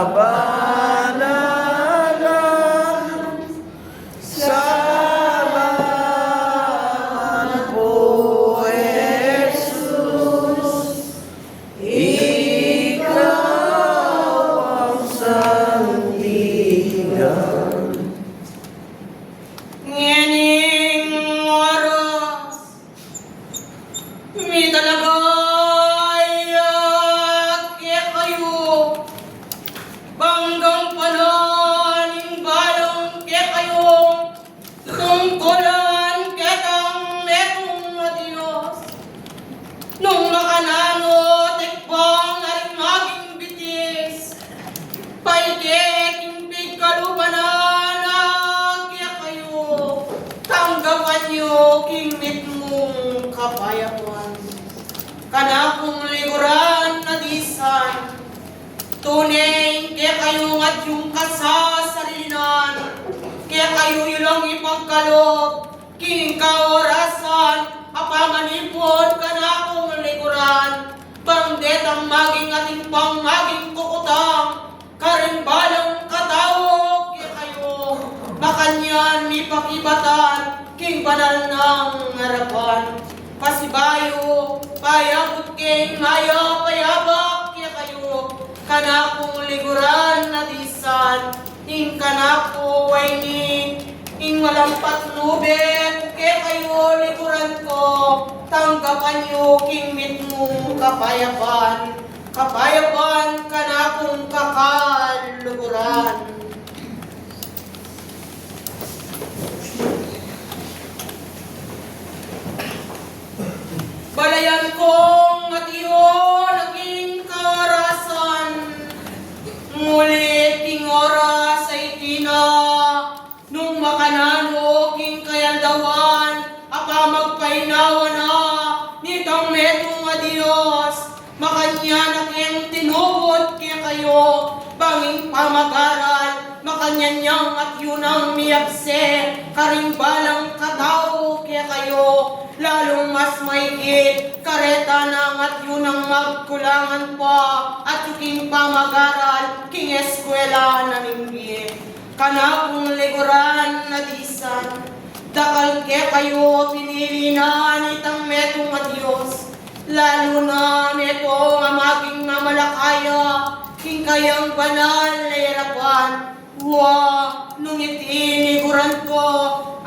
kabanalan. Salamat po, Jesus. Ikaw ang sandigan. Nganing oras, may talagay at kaya kayo, banggang pananing balong kaya kayo, tungkulan ketang metong Diyos. Nung makanano, tikbang na rin maging bitis, paiking pigkalupanan kaya kayo, tanggapan niyo kingit mong kapayawan. Kanakong liguran na disan, tunay kaya kayo at yung kasasalinan, kaya kayo ilang ipagkalog, king kaorasan, apamanipon kanakong liguran, bangdet ang maging ating pangmaging kukutang, karimbalang katawag kaya kayo, makanyan mi pakibatan, king banal ng harapan. Pasibayo, payabot king maya payabak kaya kayo, kanakong liguran na disan, ing kanako ay ing malampat nube, kaya kayo liguran ko, tanggapan nyo king mit mong kapayapan, kapayapan kanakong kakaluguran. Balayan kong atiyo naging karasan, ngulit king oras ay tina, nung makanano king kayandawan, apa magpainawa na, nitang metong Diyos, makanya na kayang tinubod kaya kayo, banging pamagaran, makanya niyang at yun ang miyabse, karimbalang katao kaya kayo, lalong mas maigit, kareta ng at yun ang magkulangan pa, at yung pamagaran, king eskwela na minggit. Kanakong liguran na disan, dakal ke kayo pinilinan itang metong Diyos, lalo na neto nga maging mamalakaya, king kayang banal na yarapan. Nung itiniguran ko,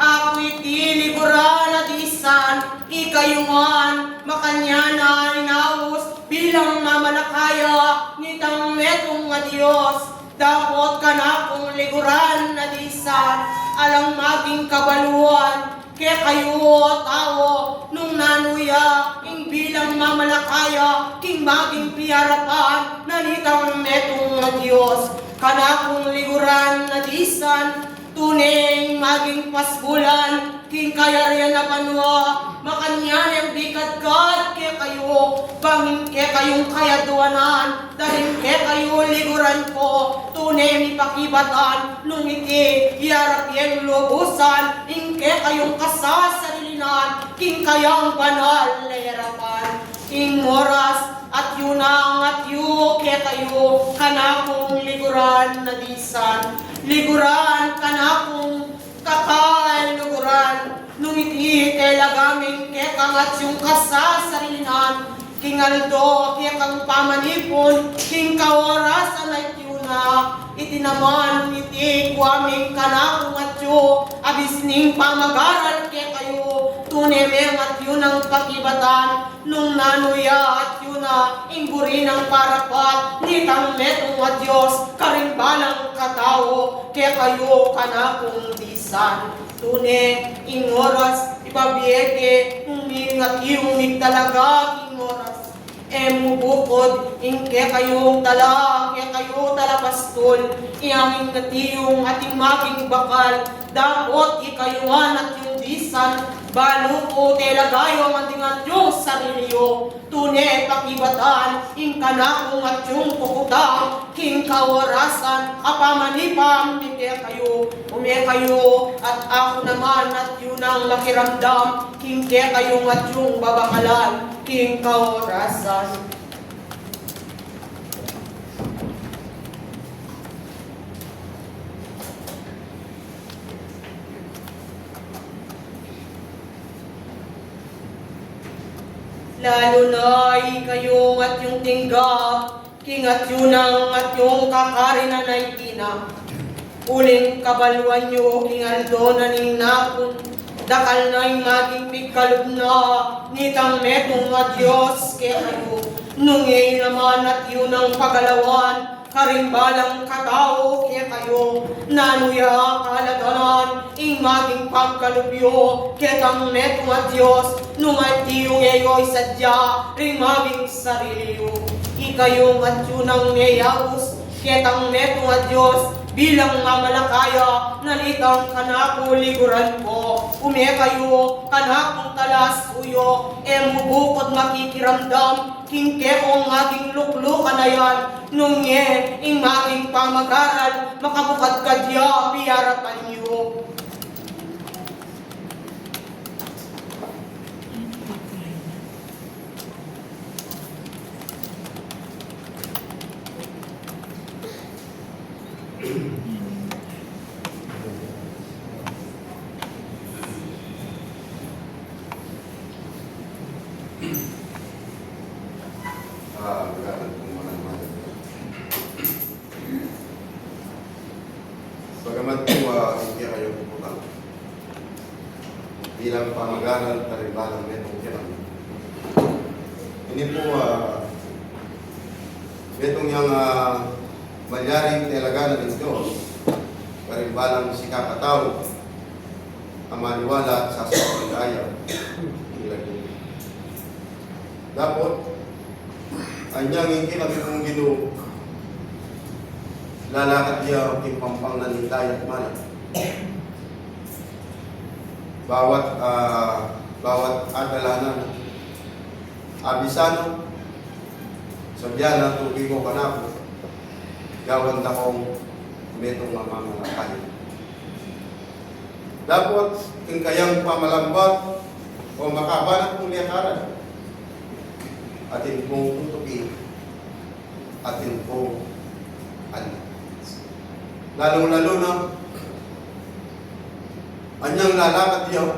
ako itiniguran na disan, ikayungan, makanya na inaus, bilang mamalakaya, nitang metong Diyos, dapat ka na kong liguran na disan, alang maging kabaluan, kaya kayo tao, nung nanuya, ing bilang mamalakaya, king maging piyarapan, nanitang metong Diyos, kanakong liguran na disan, tunay maging pasbulan, king kayarian na panwa, makanyan ang bikadkad kaya kayo, bangin kaya kayong kayaduanan, dahil kaya kayo liguran ko, tunay mi pakibatan, nung iti, yarap yung lubusan, ing kaya kayong kasasarilinan, king kayang banal na yarapan, ing oras, at yun ang at yu kaya kayo, kanakong liguran na disan, liguran kanakong kakaluguran, nung iti kailagaming kaya kang at yung kasasarilinan, king aldo kaya kang pamanipon, king kaorasan at yun na, iti naman iti kuaming kanakong at yu, abis ning pamagaral kaya kayo, tunemeng at yun ang pakibatan, nung nanuya at yun na, ingburi ng parapat, nitang metong at Diyos, karimbalang katao, kaya kayo kanakong disan. Tune, ing oras, ipabiyeke, umingat yung talaga, ing oras, mubukod, ing kaya kayong tala, kaya kayo talapastol, iyang ingatiyong ating maging bakal, dapat ikayuan at yung disan, balo ko telagayo mantingat yung sariliyo, tune pakibatan, ing kanakong at yung pukutang, king kaorasan, apamanipam, hindi kayo, kayo, at ako naman at yun ang lakiramdam, king kayong at yung babakalan, king kaorasan. lalo na ikayong at yung tinggap, king at yunang at yung kakarinan ay tina. Uling kabaluan nyo, king aldo na ning napon, dakal na yung maging pigkalog na, nitang metong at Diyos kaya kayo. Nung naman at yunang pagalawan, karimbalang katao kaya kayo, nanuya kalaganan, ing maging pagkalubyo, ketang metong at Diyos, nung at tiyong eyo'y sadya, ring maging sariliyo. Ikayong at yunang niyayawos, ketang metong at Diyos, bilang mamalakaya, nalitang kanako liguran ko. Ume kayo, kanakong talas uyo, mubukod makikiramdam, kingke kong maging luklukan na yan, nung ing maging pamag-aral, makabukad kadya, piyarapan niyo. Magandang po mga naman. Bagamat po hindi kayo pupunta bilang pamag-aral karimbalang metong kiran. Ini po metong yung malyaring telaganan ng Diyos karimbalang sikapataw ang maniwala sa sasaligaya. Dapat anyang ingin kami kong Ginoo lalakad niya ang pampang nanindayat man. Bawat adalanan abisano sabyan na tubig ko kanako gawan na kong metong mamamalakay. Dapat kung kayang pamalambat o makabanat kong liyakaran atin pong tutukin, atin pong lalong-lalo na anyang lalakad yaw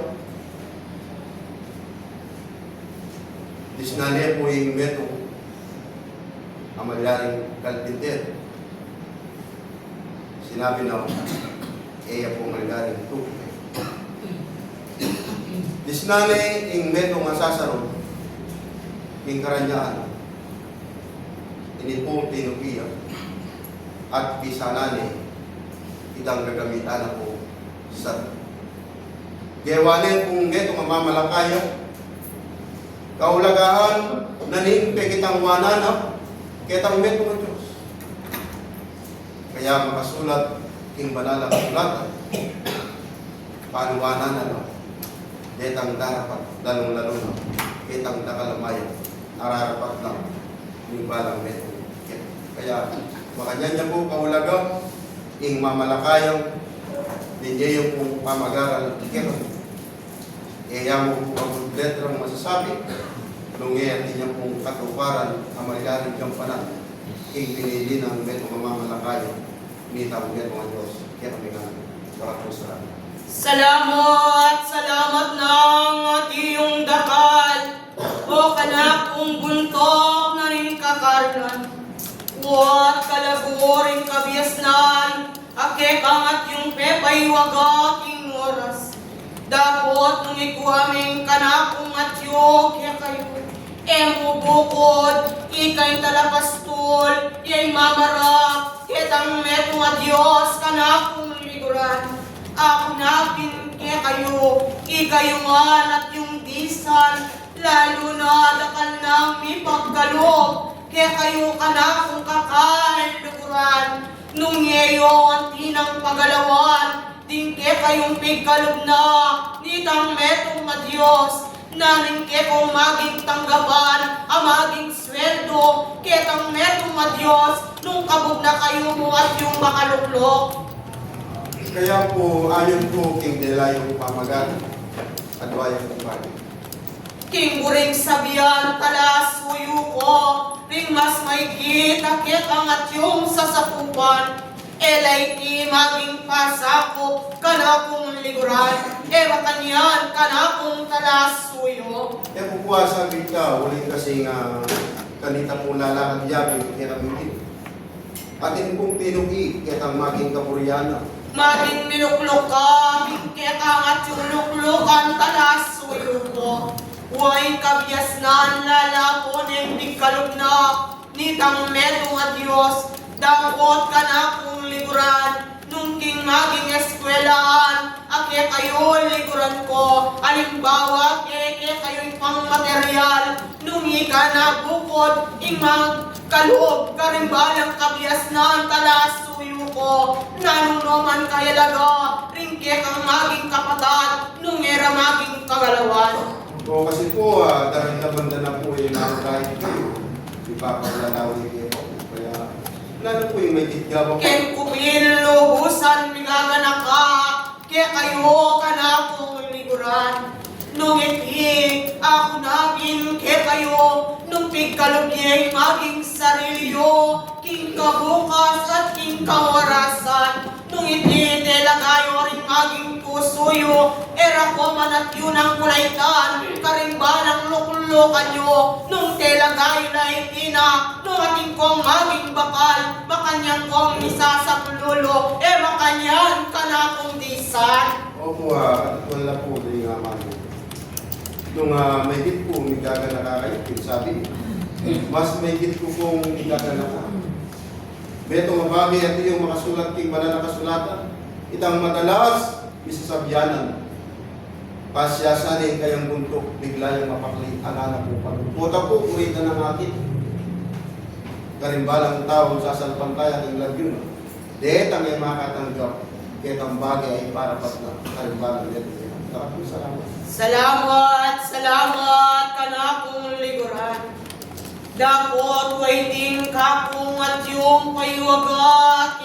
disnali po yung meto amalyaring kalpinter sinabi na iya po malyaring tukin disnali yung meto nga sasaro yung karanyaan, ini po tinukiya at bisanani itang gagamitan ako sa gawanin kung ito mamamalakaya kaulagahan nanimpe kitang wanana kitang meto ng Diyos kaya makasulat king banalang sulatan panuwanan na lang kitang darapat lalong-lalo na kitang nakalamayan nararapat lang yung balang meto. Kaya makanya niya po kaulaga ing mamalakayang ninyo yung pong pamag-aral kero. Iya mo po ang letrang masasabi nung iyan niya pong katuparan ang magaling gampanan ing pinili ng meto mamalakayan ni tawag yan mga Diyos. Kaya kami nga para po sa Salamat ng atiyong dakal, o kanakong buntok na rin kakarnan, at kalaguring kabiasnan, akekang at yung pepay wagaking oras. Dapot nung ikuhaming kanakong at yung kaya kayo, mubukod, ikay talapastol, iyay mamarap, kitang metong at Diyos kanakong liguran. Ako na kaya kayo, ikayungan at yung disan, lalo na dakal ng may pagkalog, kaya kayo kanakong kakain luguran, nung yeyo ang tinang pagalawan, din kaya kayong pigkalog na, nitang metong na Diyos, naning kaya kong maging tanggapan, ang maging sweldo, ketang metong na Diyos, nung kabog na kayo mo at yung makaluklok. kaya po, ayon po, king dela yung pamagan at wayang kumpani. King buring sabihan, talas, suyo ko, ring mas may kita, kitang at yung sasakupan, elay ti maging pasakop kanakong liguran, makanyan kanakong talasuyo. Kukuha sabi ka, ulit kasi nga kanita po lalakad yabi, kinamitin. Atin pong tinugi, kitang maging kapuryana. Maging minuklok ka, kekang at yuluklukan talasuyo ko. Huwag kabyas na lalapon ng bigkalog na nitang medong a Diyos, dapot ka na kong liguran, nung king maging eskwelaan, ake kayo liguran ko, alimbawa keke kayo'y pang material, nung ika na bukod, imang kaloob, karimbalang kabyas na ang talasuyo ko, nanunoman kayalaga, ringke kang maging kapatad, nung era maging kagalawan. O kasi po, dahil nabanda na po yung kahit kayo, ipapaglalawin kayo. Kaya, lalo po yung may titgabang. Ken kupil luhusan migagana ka, kaya kayo kanakong liguran. Nung iti, ako naging kaya kayo, nung pigkalugye maging sarilyo, king kabukas at king kawarasan. Nung iti, telagayo rin maging pusuyo, era ko man at yun ang kulaitan, karimba ng lukulukan nyo, nung telagayo na itina, nung ating kong maging bakal, makanyang kong isa sa pululo, makanyan ka na kong disan. Opo, at wala po rin nga mami. Nung may hit po, umigaga na kakaitin, sabi, mas may hit po kung umigaga na ka. Beto mabagi at yung makasulat king wala nakasulatan, itang madalas, isasabyanan. Pasyasanin kayang buntok, bigla yung mapaklit, alala po pa. Puta po, kurita ng akin. Karimbalang tao, sasalpan tayo at ilag yun. Detang yung makatanggap, ketang bagay ay para pat na karimbalang dito. Maraming salamat. Salamat kanakong liguran. Dapot waiting kakong at yung paywagat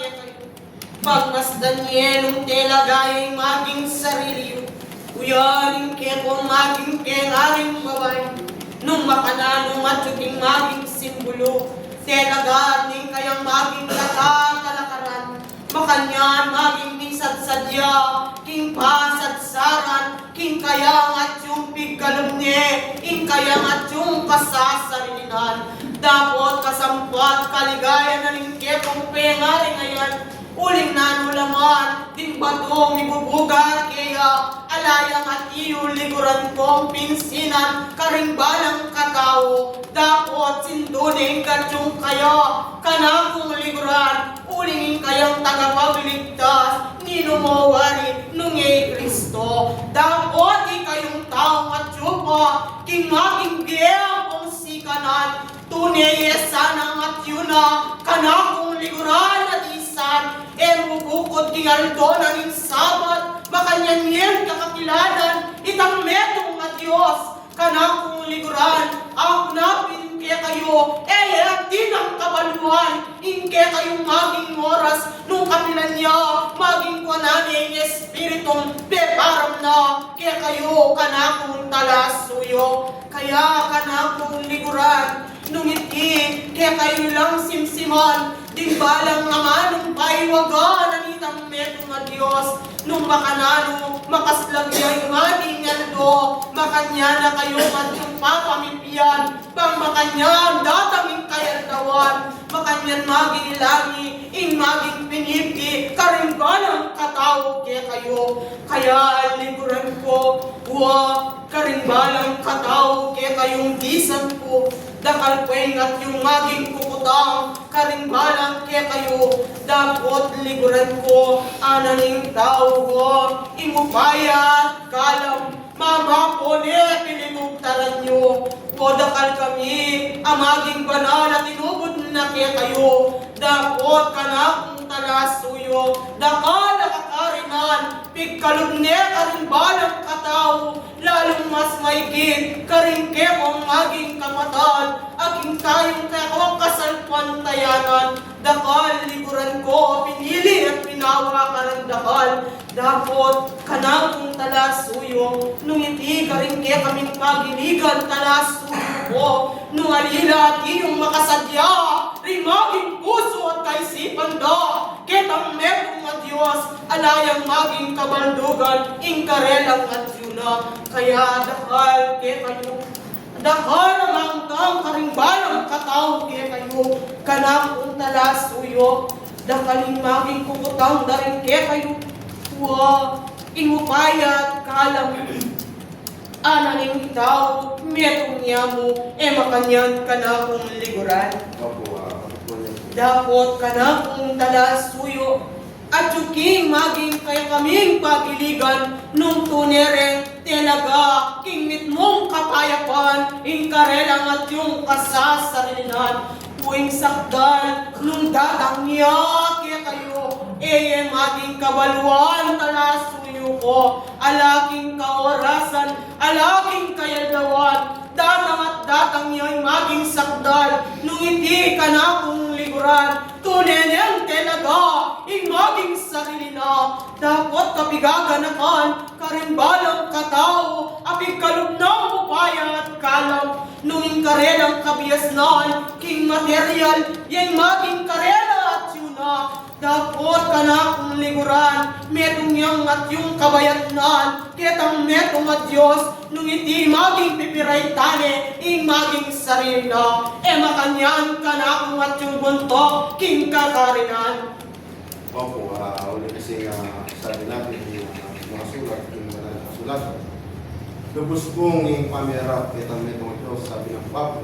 pagmasdan niya nung telagay maging sarili. Uyaring kaya kung maging kengaring babay, nung makananong at yung maging simbolo, telagat ning kayang maging katakalakaran, makanyan maging bisad sadya, king pasad saran, king kayang at yung pigkalumne, king kayang at yung kasasarilinan. Dapot kasampat kaligaya na ning kepong pengari ngayon, uling nanulaman, din batong ibubugat kaya, alayang at iyo liguran kong pinsinan, karingbalang katao, dapot sinduning katyong kaya, kanakong liguran, ulingin kayang tagapagligtas, ninumawari nung Kristo. Dapot ikayong taong at yupa, king maging gaya kong sikanan, tunay sanang at yuna, kanakong liguran at isan, bukod king aldonan ng sabat, makanyanyen kakakiladan, itang metong at Diyos, kanakong liguran, ako napin kaya kayo, di ng kabaluan, inke kayong maging oras, nung kapilan niya, maging kwanani ng espiritong beparam na, kaya kayo kanakong talasuyo, kaya kanakong liguran, nung iti, kaya kayo lang simsiman, di balang naman nung paiwaga na nitang metong a Diyos, nung makanano, makaslagya yung ating aldo, makanya na kayo at yung papamimpiyan, pang makanyan, dataming kayaldawan, makanyan maging ilangi, ing maging pinipki, karimbalang katao kaya kayo, kaya liguran ko, karimbalang katao kaya kayong disan ko, dakalpeng at yung maging kukutang, karimbalang kaya kayo, dapot liguran ko, ananing tao ko, imupayat, kalam, mama po niya, pinimugtaran nyo, o dakal kami, ang maging banal at inubod na kaya kayo, dapot kanakong talasuyo, dakal nakakarinan, pigkalumne karimbalang katao, lalong mas maigit, karingke kong maging kapatad, aking tayong kayakong kasalpuan tayanan, dakal liguran ko, pinili at pinawa karandakal, dapot kanakong talasuyo, nung hindi karingke kaming pagiligan talasuyo ko, nung alila at iyong makasadya, rimaging puso at kaisipan da, ketang Diyos, alayang maging kabaldugan, ingkarelang at yuna. Kaya dakal ke kayo, dakal ang kang karingbalang katao ke kayo, kanang talas suyo, dakaling maging kukutang darin ke kayo. Ingupayat kalam ananing itaw, metong niya mo, makanyan ka na kong liguran. Opo, niya po. Dapot ka na kong talas suyo, at yuking maging kay kaming pagiligan, nung tunereng telaga, kingmit mong kapayapan, ingkarelang at yung kasasarilinan, tuwing sakdan, nung dadang niya kaya kayo, maging kabaluan talas suyo ko, alaking kaorasan, alaking kayaldawan, datang at datang niya'y maging sakdal, nung hindi ka na kong liguran, tuneneng talaga, maging sarili na, dapat kapigaganakan, karimbalang katao, apig kalubnang upaya at kalam, nung inkarelang kabiasnan, king material, yung maging karela at yuna, dapat ka na kong liguran, metong yang at yung kabayatnan, ketang metong at Diyos, nung hindi maging pipiray tane, maging sarili na, makanyan ka na kong at yung buntok, king kakarinan. Opo, uli kasi sabi natin yung mga sulat, yung mga nakasulat. Lubos kong yung pamirap, kitang metong Diyos, sabi ng Papa.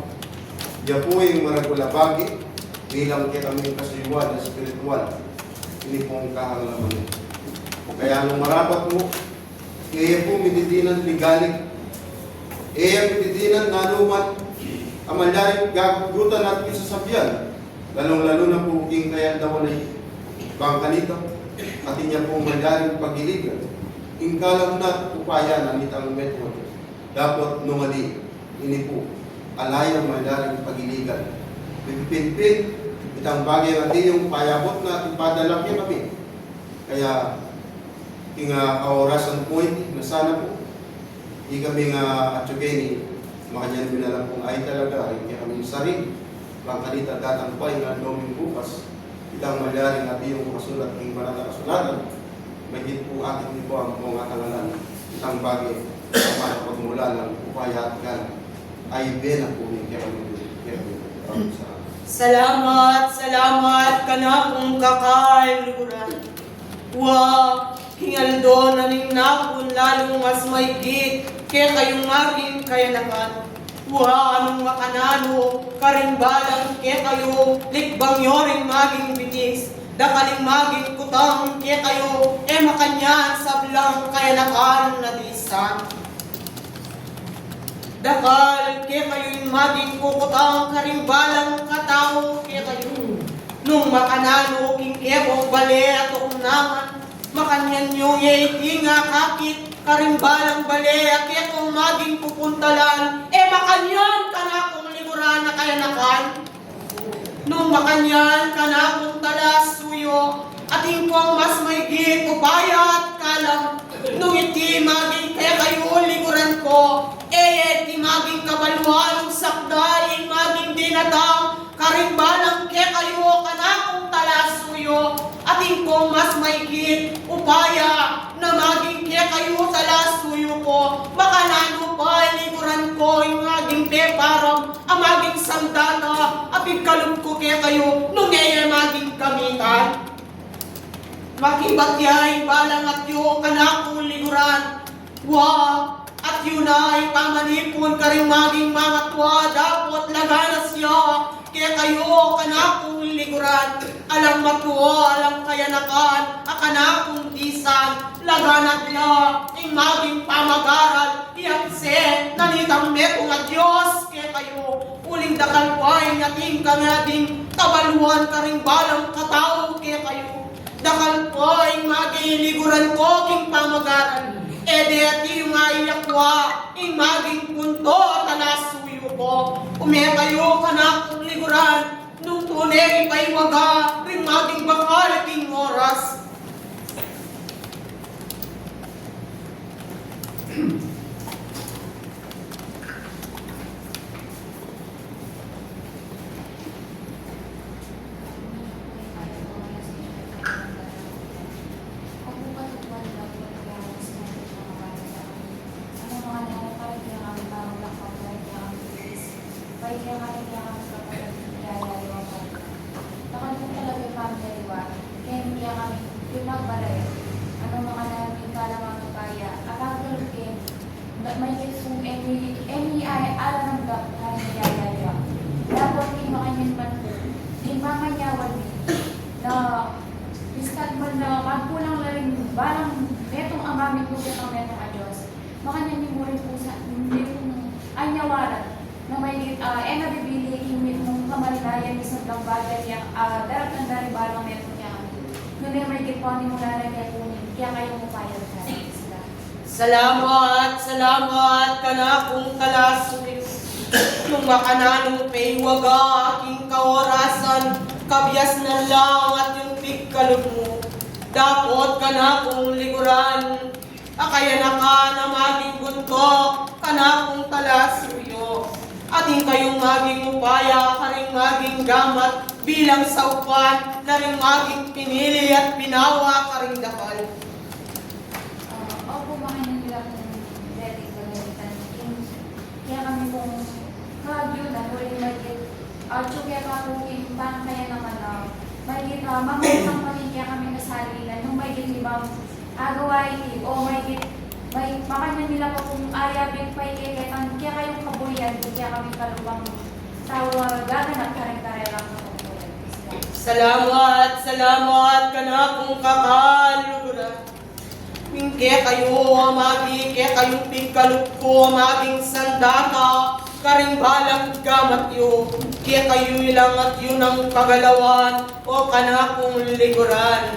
Diya po yung maragulabagi, bilang kitang yung kasuyuan na spiritual. Ini pong kahalaman. Kaya nung marapat mo, iya po mititinan ligalig. Iya mititinan naluman, amalyaring gagugutan natin sa sabihan. Lalong-lalo na po king kaya daw na bangkanito, at inya pong madaling pagiligan. Ingkalam na upaya na nitang metro. Dapat numali, ini po, alayang madaling pagiligan. Pipinpin, itang bagay natin yung payabot na ipadalak niya kami. Kaya, kaorasan point na sana po, di kami atsugeni, makanyan binalang kung ay talaga, hindi kami sarili. Bangkanita datang pa yung doming bukas, itang madaling natin yung kasulat ng banal na kasulatan, magigit po atin din po ang mga tangalan, itang bagay, para pagmula ng upaya at gan, ay bena po yung kaya sa Salamat ka na kung kakaliguran. Kingaldo na ning napon lalong mas maigit, kaya kayong maging kayanakan. Anong makanano, karimbalang kaya kayo, likbang yoring maging bitis, dakaling maging kutang kaya kayo, makanyan sablang kayanakan na disan. Dakal kaya kayo'y maging kukutang karimbalang katao kaya kayo, nung makanano king kebong bale at unaman, makanyan nyo tinga kakit, karimbalang bale at kung maging pupuntalan, makanyan ka na kung liguran na kayanakan. Nung makanyan ka na kung talas suyo, ating kong mas maigit upaya at kalam, nung iti maging kaya kayo liguran ko, iti maging kabaluan ng sakdal, maging dinatang, karimbalang kaya kayo ka na kung talas suyo, ating kong mas maigit upaya na maging kaya kayo talas suyo ko, makanano pa liguran ko, yung maging peparang, ang maging sandata, apig kalum ko kaya kayo, nung maging kamitan. Makibatyay balang at yung kanakong liguran, at yun ay pamanipon ka rin maging mga tuwa, dapat laganas siya, kaya kayo kanakong liguran, alam matuwa, alam kayanakan, akanakong tisan, laganat niya, ang maging pamagaral, iyakse, nanitang metong at Diyos, kaya kayo, uling dakal pa, nating kanyading kabaluan ka rin balang katao, kaya kayo, dakal po ang magiliguran ko king pamagaran. At yung ayakwa, ang maging punto at alasuyo ko. Kayo ka na kung liguran, nung tunay pa'y waga, ring maging bakal king oras. pinagbalay. Ano mga namin kalamang kaya. Akakalukin, may kisong any ay alam ng gap na niyayaya. Dapat di makanyan man po, di makanyawan ni, na iskat man na magpulang na rin balang netong ang aming lugat ang netong a Diyos. Makanyan ni mo rin po sa netong anyawaran na may nabibili himit ng kamalilayan isang lang bagay yung darap ng daribalang netong niya kami. Ngunit may gipon ni mo lalagay kunin, kaya kayo mo payag ka sila. Salamat ka na kung kalasunin. Nung makananong paywaga aking kaorasan, kabyas na lang at yung pigkalog mo. Dapot ka na kung liguran, akaya na ka na maging buntok, ka na kung kalasuyo. Ating kayong maging upaya, ka rin maging gamat, bilang saupan, na rin maging pinili at pinawa ka rin dakal. Opo, makanin nila kung ready sa gamitan. Kaya kami kung kagyo na, huling magigit, kaya kakukin, parang kaya naman na, magigit, mamutang panin kaya kami nasalilan, nung magigit ibang agawain, o magigit, may makanya nila po kung ayabin pa kaya kayong kabuyan, kaya kami kalubang tawa, gaganap kareng-kareng lang po. Salamat ka na kung kakaluguran. Kaya kayo amagi, kaya kayong pigkalog ko, amaging sandata, karing balang gamat yo. Kaya kayo ilang at yun ang kagalawan, o kanakong liguran.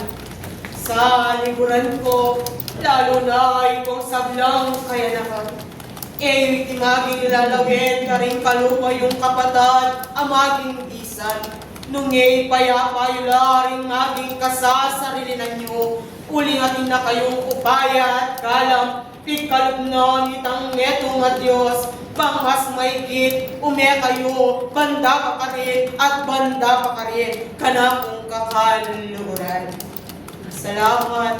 Sa liguran ko, lalo na ay kung sablang kaya naman. Itimaging lalawin, karing kalupa yung kapatad, amaging isan. Nung payapayo laring maging kasasarilinan nyo, uling atin na kayong upaya at kalam, pikalog na nitang netong at Diyos, bangmas maigit, kayo, banda pa ka rin, at banda pa ka rin, kanakong kakaluran. Salamat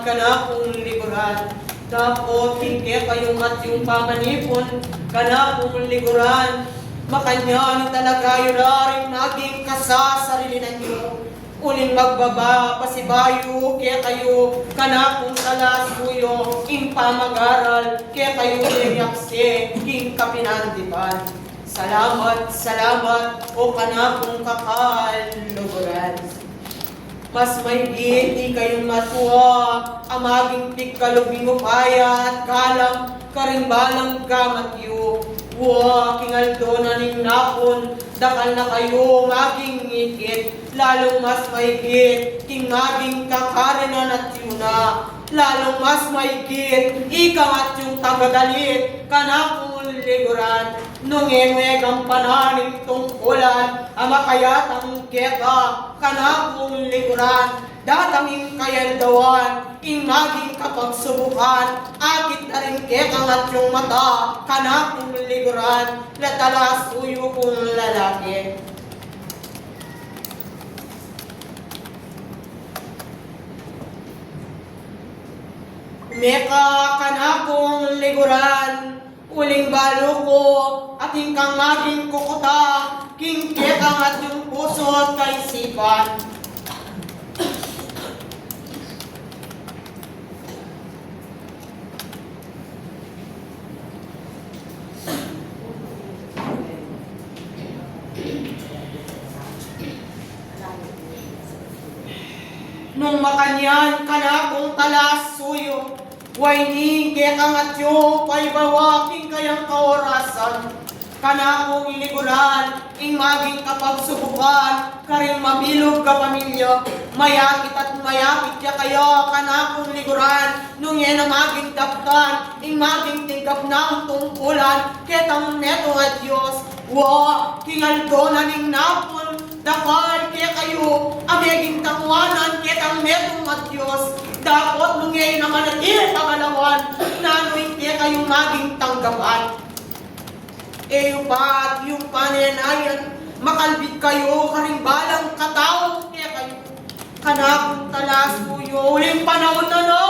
ka na kung liguran. Dapat hindi kayong at yung pamanipon, ka na kung liguran. Makanya ni talaga yun rin naging kasasarilinan nyo. Uling magbaba, pasibayo, kaya kayo, kanakong salasuyo, ing pamag-aral, kaya kayo niyakse, ing kapinandipan. Salamat, o kanakong kakaluguran. Mas maigit, di kayong matuwa, amaging pigkalubing upaya at kalam, karimbalang gamat yu. Kingaldo na ning napon, dakal na kayo maging ngikit, lalong mas maigit, king maging kakarinan at yuna, lalong mas maigit, ikang at yung tagadalit, kanakong liguran, nung ang pananing tungkulan, amakayatang keka, kanakong liguran, dataming kayaldawan, ing maging kapagsubukan, akit na rin kekang at yung mata, kanakong liguran, latalas uyo kong lalaki. Meka kanakong liguran, uling balo ko, ating kang maging kukuta, king kekang at yung puso at kaisipan. Nung makanyan ka na kung talas suyo, waining kekang at yung paibawaking kayang kaorasan, kanakong iliguran, ing maging kapagsubukan, karing mamilog ka pamilya, mayakit at mayakit ya kayo, kanakong liguran, nung yan ang maging daptan, ing maging tingkap ng tungkulan, ketang neto at Diyos, kingaldo na ning napon, dakal kaya kayo, ameging tangwanan, ketang netong at Diyos, dapat nung yan naman at pagalawan, nanoy kaya kayong maging tanggapan. Yung pananayan, makalbit kayo, karing balang katao, kaya kayo, kanakong talas puyo, uling panahon na no,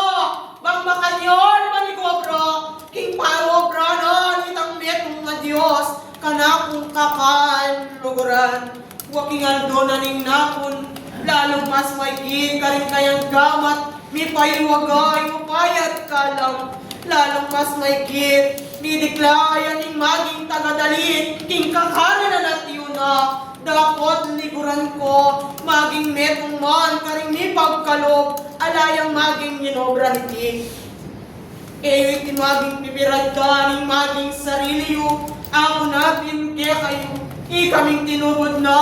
bang makanyon, manigobra, king parobra na, nitang netong nga Diyos, kanakong kakaluguran, waking aldo na ning napon, lalong mas maigit ka rin kayang gamat, mi payuwagay, upayat ka lang, lalong mas maigit, mi diklayan ning maging tagadalin, king kakanan at yun na, dapat liguran ko, maging metong man, karing mi pagkalog, alayang maging ninobra niti. Iti maging pipiragdaning maging sarili yu, ako natin kaya kayo, ikaming tinubod na,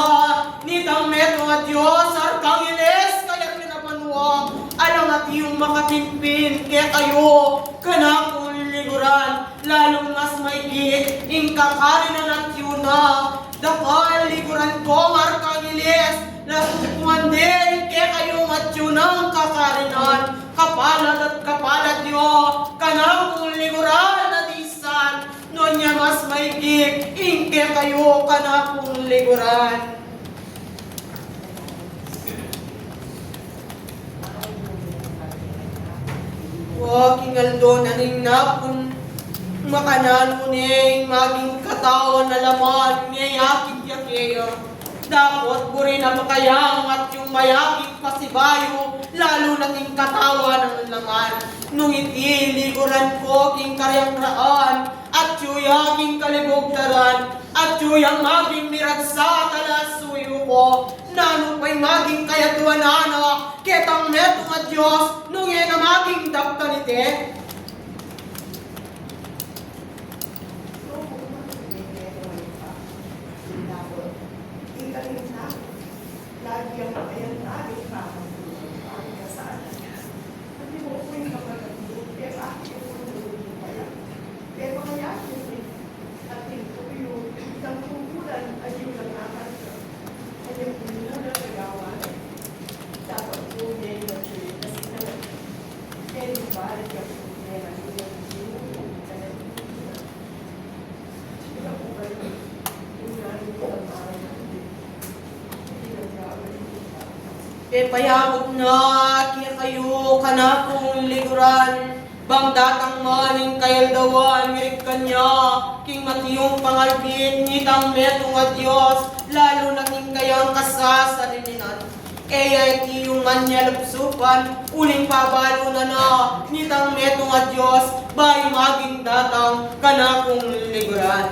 nitang metong at Diyos, Arkangeles, kaya pinapanwa, alam at yung makapimpin, kaya kayo, kanakong liguran, lalong mas maigit, ingkakarinan at yun na, dakal liguran ko, Arkangeles, lasong din, kaya kayo at yun ang kakarinan, kapalat yo, kanakong liguran at isan, noon niya mas maigit, ingke kayo kanakong liguran. Kingaldo na ning napon, makanan mo niyang maging katawan na laman, niya yakit yakeya. Dapat buri na makayang at yung mayakit pasibayo, lalo na king katawan ng laman. Nung liguran ko king karyang raan, at yuya king kalibogdaran, at yuyang maging miragsa talasuyo ko, nano pa'y maging kayatuanana, ketang metong at Diyos, nung yan na maging daktanite. Lagi ang ayan natin para ang kasalanan niya. Hindi mo po yung kapatid, kaya bakit yung tulungan kaya? Pero kaya ating po yung isang pupulan ay yung nangakarga. Ay yung puno na nagawa. Dapat po niya yung natuloy na sinalat. Kaya yung balik yung puno na yung sila po kayo. Yung narin ko ang parang Payabot na, kaya kayo kanakong liguran, bang datang maning kayaldawan, mirig kanya, king matiyong pangalbit, nitang metong at Diyos, lalo na king kayang kasasalininan. Kaya iti yung manyalupsupan, uling pabalo na, nitang metong at Diyos, bay maging datang kanakong liguran.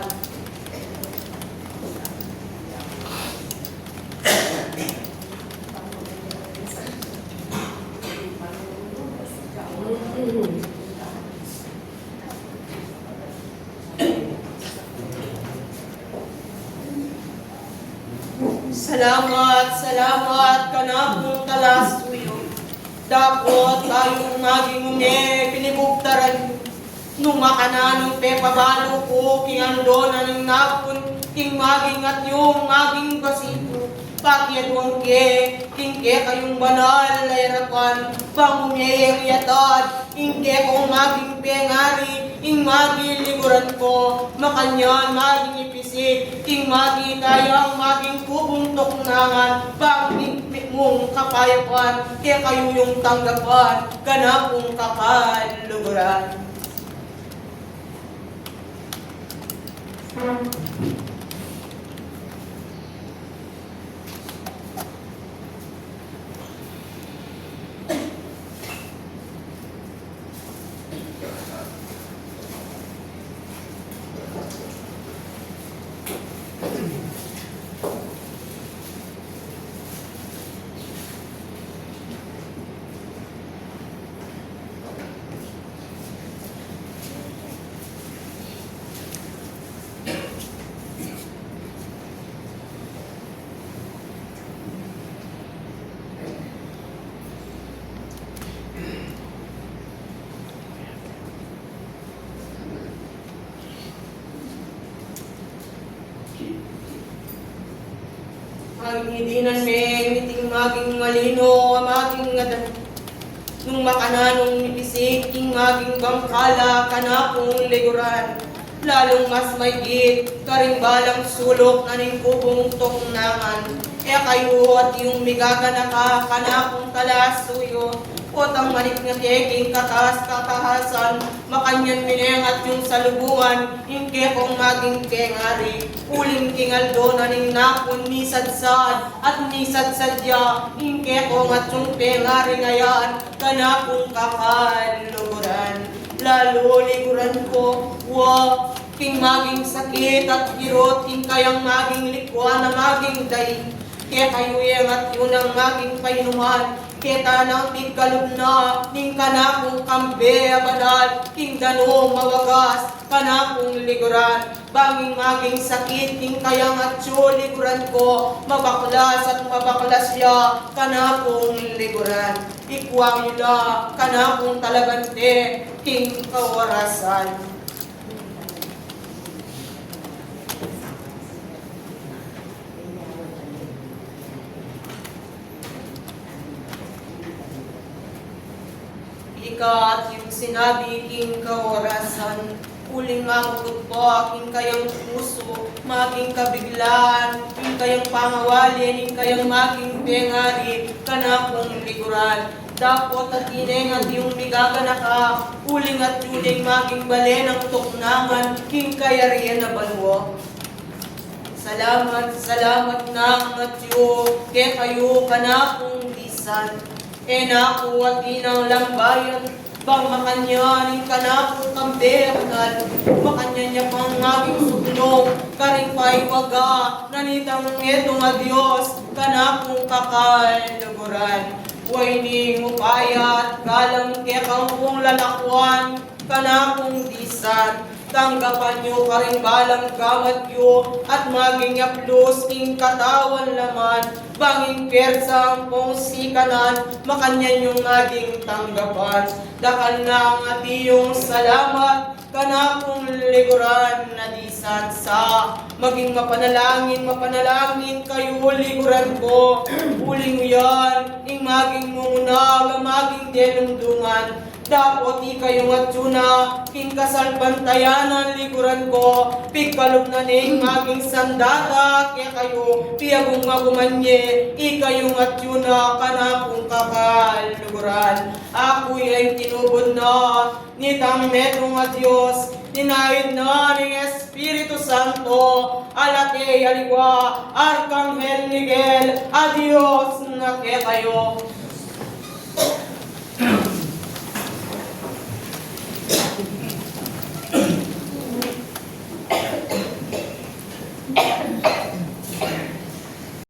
Salamat kanakong talasuyo. Dapat tayong maging pinibugtaran nung makananong pepabalo ko, king ando na ng napon, king maging at yung maging basito. Pakiadwang king kayong banal na harapan, pangumiyang yatad, king kong maging pengari, ing maging liguran ko, makanyan maging ipisik, king maging kayang maging kubuntok nangan, panging mong kapayapan, kaya kayo yung tanggapan, kanakong kapaluguran. Ang hidinan miting maging malino, maging nung makananong nipisik, king maging bangkala, kanakong liguran. Lalong mas maigit, karing balang sulok na ning kubong toknangan. Kaya kayo at yung migaga na ka, kanakong talasuyo, Utang manik nga teking katahasan, makanyan mineng at yung salubungan, ingke kong maging kengari. Uling kingaldo na ning napon ni sadsad at ni sadsadya, ingke kong at yung pengari ngayan, kanakong kakaluguran. Lalo liguran ko, wag king maging sakit at kirot, king kayang maging likwa na maging daing. Kaya kayo yung at yun ang maging painuman, kita ng tigkalog na, ning kanakong kambe abanal, king dano mawagas, kanakong liguran. Banging maging sakit, king kayang at yun liguran ko, mabaklas at mabaklas siya, kanakong liguran. Ikwang yula, kanakong talagante, king kawarasan. Ikat yung sinabi king kaorasan, uling mamugot po aking kayang puso, maging kabiglan, king kayang pangawalin, king kayang maging bengari, kanakong liguran. Dapot at ineng at yung migagana ka, uling at yuling maging balen ng tuknangan, king kayariyan na balwo. Salamat, salamat ng atyo, ke kayo kanakong lisan. Enaku at inang lambayan, bang makanyanin ka na kung kamberanal, makanya niya pang maging sugnong, karing paiwaga, nanitang etong adios, ka na kung kakaluguran. Huwag ni upayat, galang kekang kong lalakwan, ka na kung disan, tanggapan nyo karing balang gamat yo, at maging aplos king katawan laman, banging persang pong sikanan, makanyan yung maging tanggapan. Dakal na ang atiyong salamat, kanakong liguran na disan sa maging mapanalangin kayo liguran ko. Uling yan, ing maging muna, maging denundungan. Dapat ikayong atsuna, king kasalbantayanan liguran ko, pigkalog na ning maging sandata, kaya kayo, piyagong magumanye, ikayong atsuna, kanakong kakaliguran. Ako yung tinubod na, nitang metrong at Diyos, ninahid na ng Espiritu Santo, alate aliwa, Arkanghel Miguel, adios na kaya kayo.